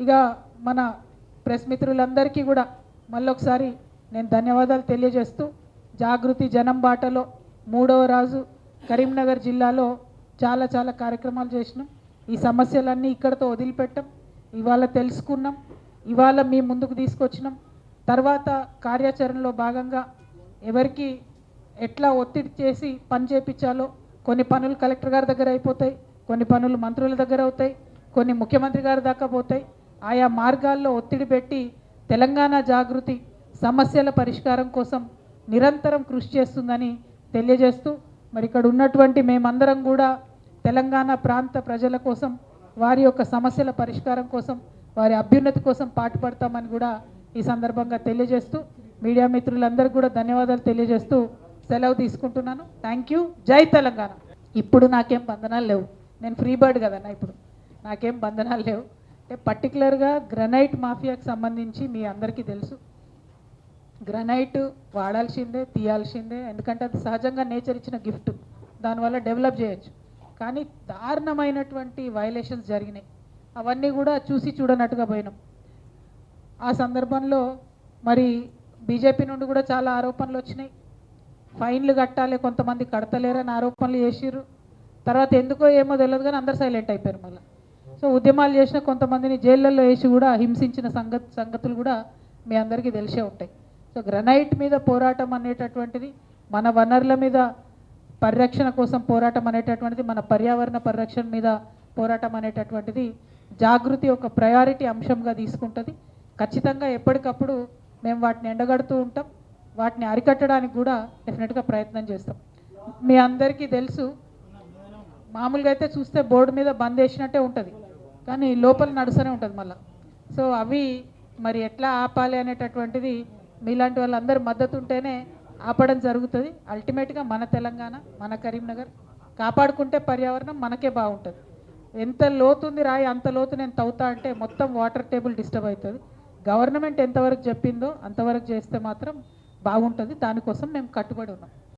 ఇక మన ప్రెస్ మిత్రులందరికీ కూడా మళ్ళొకసారి నేను ధన్యవాదాలు తెలియజేస్తూ జాగృతి జనం బాటలో 3వ రోజు కరీంనగర్ జిల్లాలో చాలా కార్యక్రమాలు చేసినాం. ఈ సమస్యలన్నీ ఇక్కడతో వదిలిపెట్టాం. ఇవాళ తెలుసుకున్నాం, ఇవాళ మీ ముందుకు తీసుకొచ్చినాం. తర్వాత కార్యాచరణలో భాగంగా ఎవరికి ఎట్లా ఒత్తిడి చేసి పని చేయించాలో, కొన్ని పనులు కలెక్టర్ గారి దగ్గర అయిపోతాయి, కొన్ని పనులు మంత్రుల దగ్గర అవుతాయి, కొన్ని ముఖ్యమంత్రి గారి దాకా పోతాయి. ఆయా మార్గాల్లో ఒత్తిడి పెట్టి తెలంగాణ జాగృతి సమస్యల పరిష్కారం కోసం నిరంతరం కృషి చేస్తుందని తెలియజేస్తూ, మరి ఇక్కడ ఉన్నటువంటి మేమందరం కూడా తెలంగాణ ప్రాంత ప్రజల కోసం, వారి యొక్క సమస్యల పరిష్కారం కోసం, వారి అభ్యున్నతి కోసం పాటుపడతామని కూడా ఈ సందర్భంగా తెలియజేస్తూ, మీడియా మిత్రులందరికీ కూడా ధన్యవాదాలు తెలియజేస్తూ సెలవు తీసుకుంటున్నాను. Thank you. జై తెలంగాణ. ఇప్పుడు నాకేం బంధనాలు లేవు, నేను ఫ్రీ బర్డ్ కదన్నా, ఇప్పుడు నాకేం బంధనాలు లేవు. అంటే పర్టికులర్గా గ్రనైట్ మాఫియాకి సంబంధించి మీ అందరికీ తెలుసు, గ్రనైట్ వాడాల్సిందే, తీయాల్సిందే, ఎందుకంటే అది సహజంగా నేచర్ ఇచ్చిన గిఫ్ట్, దానివల్ల డెవలప్ చేయొచ్చు. కానీ దారుణమైనటువంటి వైలేషన్స్ జరిగినాయి, అవన్నీ కూడా చూసి చూడనట్టుగా పోయినాం. ఆ సందర్భంలో మరి బీజేపీ నుండి కూడా చాలా ఆరోపణలు వచ్చినాయి. ఫైన్లు కట్టాలి, కొంతమంది కడతలేరని ఆరోపణలు చేసిర్రు. తర్వాత ఎందుకో ఏమో తెలియదు కానీ అందరు సైలెంట్ అయిపోయారు మళ్ళీ. సో ఉద్యమాలు చేసిన కొంతమందిని జైళ్ళల్లో వేసి కూడా హింసించిన సంగతులు కూడా మీ అందరికీ తెలిసే ఉంటాయి. సో గ్రనైట్ మీద పోరాటం అనేటటువంటిది, మన వనరుల మీద పరిరక్షణ కోసం పోరాటం అనేటటువంటిది, మన పర్యావరణ పరిరక్షణ మీద పోరాటం అనేటటువంటిది జాగృతి ఒక ప్రయారిటీ అంశంగా తీసుకుంటుంది. ఖచ్చితంగా ఎప్పటికప్పుడు మేము వాటిని ఎండగడుతూ ఉంటాం, వాటిని అరికట్టడానికి కూడా డెఫినెట్గా ప్రయత్నం చేస్తాం. మీ అందరికీ తెలుసు, మామూలుగా అయితే చూస్తే బోర్డు మీద బంద్ వేసినట్టే ఉంటుంది, కానీ లోపల నడుస్తూనే ఉంటుంది మళ్ళీ. సో అవి మరి ఎట్లా ఆపాలి అనేటటువంటిది మీలాంటి వాళ్ళందరూ మద్దతు ఉంటేనే ఆపడం జరుగుతుంది. అల్టిమేట్గా మన తెలంగాణ, మన కరీంనగర్ కాపాడుకుంటే పర్యావరణం మనకే బాగుంటుంది. ఎంత లోతుంది రాయి అంత లోతు నేను తవ్వుతా అంటే మొత్తం వాటర్ టేబుల్ డిస్టర్బ్ అవుతుంది. గవర్నమెంట్ ఎంతవరకు చెప్పిందో అంతవరకు చేస్తే మాత్రం బాగుంటుంది. దానికోసం మేము కట్టుబడి ఉన్నాం.